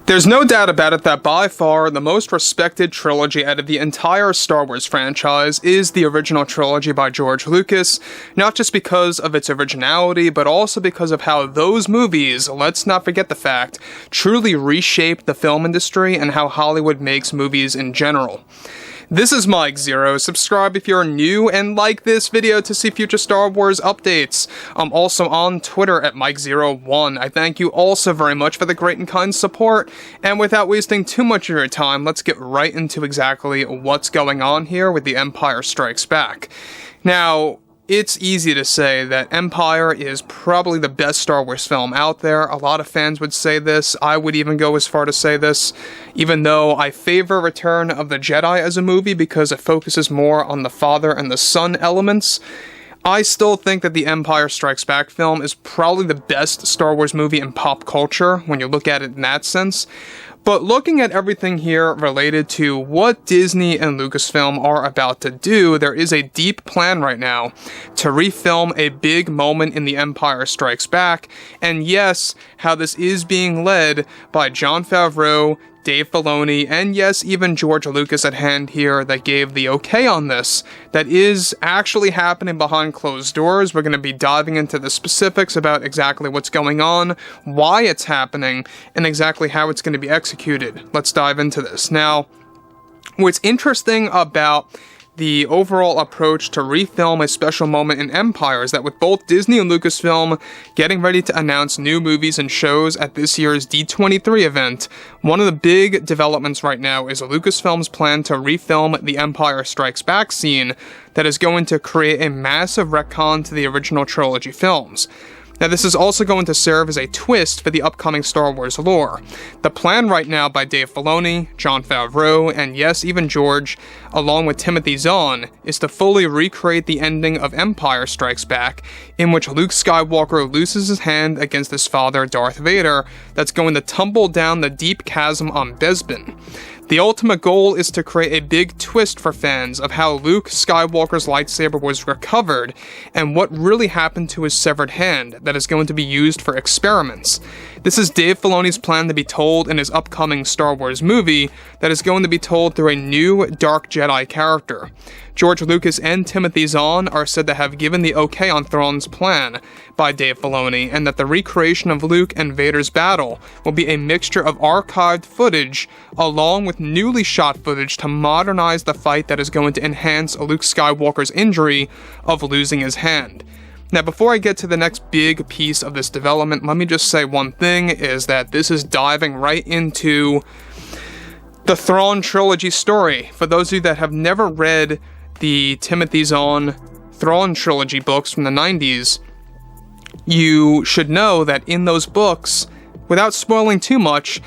There's no doubt about it that by far the most respected trilogy out of the entire Star Wars franchise is the original trilogy by George Lucas, not just because of its originality, but also because of how those movies, let's not forget the fact, truly reshaped the film industry and how Hollywood makes movies in general. This is Mike Zero. Subscribe if you're new and like this video to see future Star Wars updates. I'm also on Twitter at Mike01. I thank you all so very much for the great and kind support. And without wasting too much of your time, let's get right into exactly what's going on here with The Empire Strikes Back. Now, it's easy to say that Empire is probably the best Star Wars film out there. A lot of fans would say this. I would even go as far to say this, even though I favor Return of the Jedi as a movie because it focuses more on the father and the son elements. I still think that The Empire Strikes Back film is probably the best Star Wars movie in pop culture when you look at it in that sense. But looking at everything here related to what Disney and Lucasfilm are about to do, there is a deep plan right now to refilm a big moment in The Empire Strikes Back, and yes, how this is being led by Jon Favreau, Dave Filoni, and yes, even George Lucas at hand here that gave the okay on this. That is actually happening behind closed doors. We're going to be diving into the specifics about exactly what's going on, why it's happening, and exactly how it's going to be executed. Let's dive into this. Now, what's interesting about the overall approach to refilm a special moment in Empire is that with both Disney and Lucasfilm getting ready to announce new movies and shows at this year's D23 event, one of the big developments right now is Lucasfilm's plan to refilm the Empire Strikes Back scene that is going to create a massive retcon to the original trilogy films. Now, this is also going to serve as a twist for the upcoming Star Wars lore. The plan right now by Dave Filoni, Jon Favreau, and yes, even George, along with Timothy Zahn, is to fully recreate the ending of Empire Strikes Back, in which Luke Skywalker loses his hand against his father, Darth Vader, that's going to tumble down the deep chasm on Bespin. The ultimate goal is to create a big twist for fans of how Luke Skywalker's lightsaber was recovered and what really happened to his severed hand that is going to be used for experiments. This is Dave Filoni's plan to be told in his upcoming Star Wars movie that is going to be told through a new Dark Jedi character. George Lucas and Timothy Zahn are said to have given the okay on Thrawn's plan by Dave Filoni, and that the recreation of Luke and Vader's battle will be a mixture of archived footage along with newly shot footage to modernize the fight that is going to enhance Luke Skywalker's injury of losing his hand. Now, before I get to the next big piece of this development, let me just say one thing, is that this is diving right into the Thrawn trilogy story. For those of you that have never read the Timothy Zahn Thrawn trilogy books from the 90s, you should know that in those books, without spoiling too much,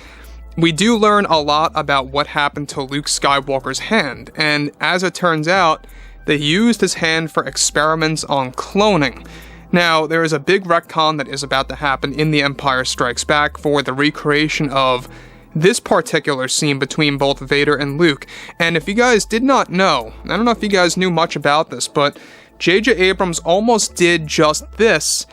we do learn a lot about what happened to Luke Skywalker's hand, and as it turns out, they used his hand for experiments on cloning. Now, there is a big retcon that is about to happen in The Empire Strikes Back for the recreation of this particular scene between both Vader and Luke. And if you guys did not know, I don't know if you guys knew much about this, but J.J. Abrams almost did just this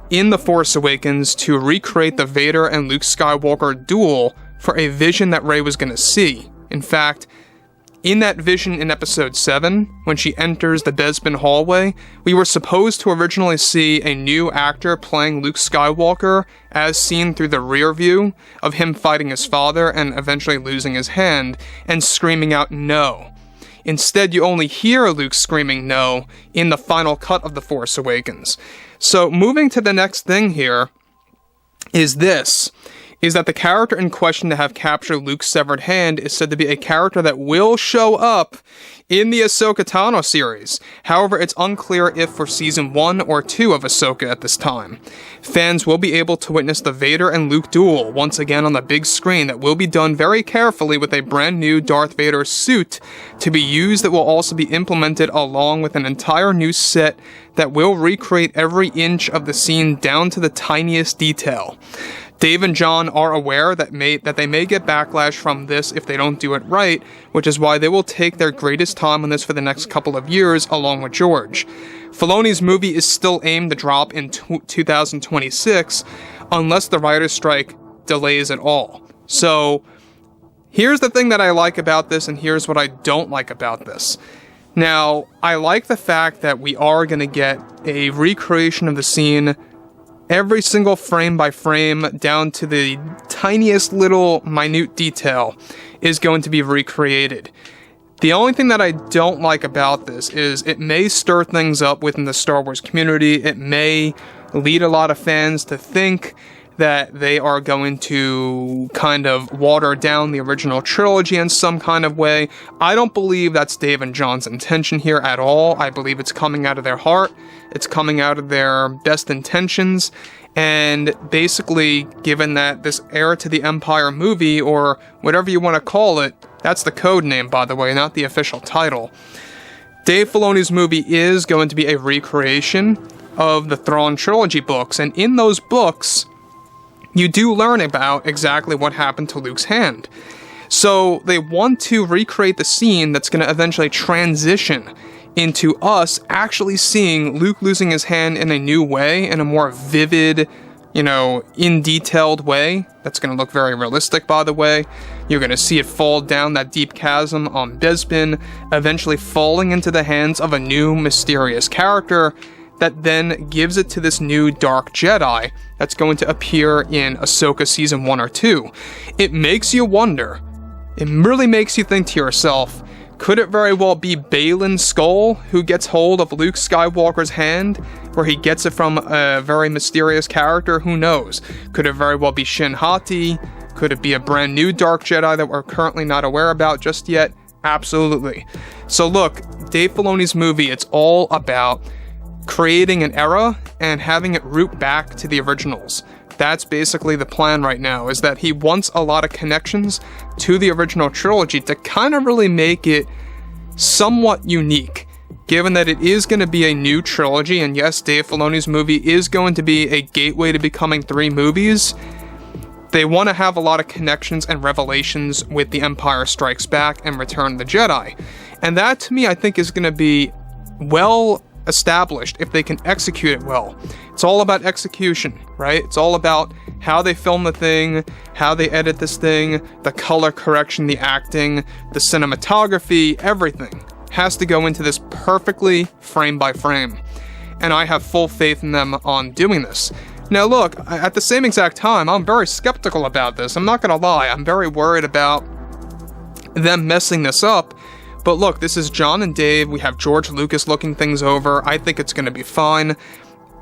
in The Force Awakens to recreate the Vader and Luke Skywalker duel for a vision that Rey was going to see. In fact, in that vision in Episode 7, when she enters the Bespin hallway, we were supposed to originally see a new actor playing Luke Skywalker as seen through the rear view of him fighting his father and eventually losing his hand and screaming out no. Instead, you only hear Luke screaming no in the final cut of The Force Awakens. So moving to the next thing here is that the character in question to have captured Luke's severed hand is said to be a character that will show up in the Ahsoka Tano series. However, it's unclear if for Season 1 or 2 of Ahsoka at this time. Fans will be able to witness the Vader and Luke duel once again on the big screen that will be done very carefully with a brand new Darth Vader suit to be used that will also be implemented along with an entire new set that will recreate every inch of the scene down to the tiniest detail. Dave and John are aware that they may get backlash from this if they don't do it right, which is why they will take their greatest time on this for the next couple of years, along with George. Filoni's movie is still aimed to drop in 2026, unless the writer's strike delays at all. So, here's the thing that I like about this, and here's what I don't like about this. Now, I like the fact that we are going to get a recreation of the scene, every single frame by frame, down to the tiniest little minute detail, is going to be recreated. The only thing that I don't like about this is it may stir things up within the Star Wars community. It may lead a lot of fans to think that they are going to kind of water down the original trilogy in some kind of way. I don't believe that's Dave and John's intention here at all. I believe it's coming out of their heart. It's coming out of their best intentions. And basically, given that this Heir to the Empire movie, or whatever you want to call it, that's the code name, by the way, not the official title. Dave Filoni's movie is going to be a recreation of the Thrawn trilogy books, and in those books, you do learn about exactly what happened to Luke's hand. So they want to recreate the scene that's going to eventually transition into us actually seeing Luke losing his hand in a new way, in a more vivid, in detailed way. That's going to look very realistic, by the way. You're going to see it fall down that deep chasm on Bespin, eventually falling into the hands of a new mysterious character that then gives it to this new Dark Jedi that's going to appear in Ahsoka Season 1 or 2. It makes you wonder. It really makes you think to yourself, could it very well be Baylan Skoll who gets hold of Luke Skywalker's hand, where he gets it from a very mysterious character? Who knows? Could it very well be Shin Hati? Could it be a brand new Dark Jedi that we're currently not aware about just yet? Absolutely. So look, Dave Filoni's movie, it's all about creating an era and having it root back to the originals. That's basically the plan right now, is that he wants a lot of connections to the original trilogy to kind of really make it somewhat unique, given that it is going to be a new trilogy, and yes, Dave Filoni's movie is going to be a gateway to becoming 3 movies. They want to have a lot of connections and revelations with The Empire Strikes Back and Return of the Jedi. And that, to me, I think is going to be well established if they can execute it well. It's all about execution, right? It's all about how they film the thing, how they edit this thing, the color correction, the acting, the cinematography, everything has to go into this perfectly frame by frame. And I have full faith in them on doing this. Now look, at the same exact time, I'm very skeptical about this. I'm not gonna lie, I'm very worried about them messing this up. But look, this is John and Dave. We have George Lucas looking things over. I think it's going to be fine.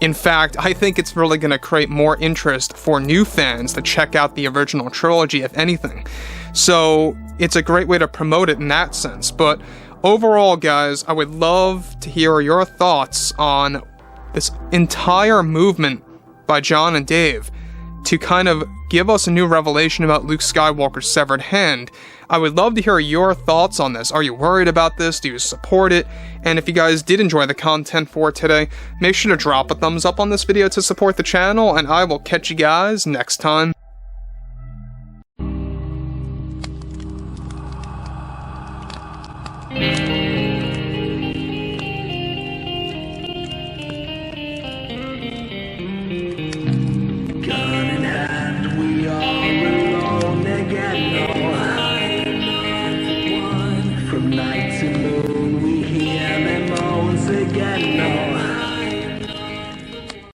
In fact, I think it's really going to create more interest for new fans to check out the original trilogy, if anything. So it's a great way to promote it in that sense. But overall, guys, I would love to hear your thoughts on this entire movement by John and Dave to kind of give us a new revelation about Luke Skywalker's severed hand. I would love to hear your thoughts on this. Are you worried about this? Do you support it? And if you guys did enjoy the content for today, make sure to drop a thumbs up on this video to support the channel, and I will catch you guys next time. Night to moon, we hear them moans again.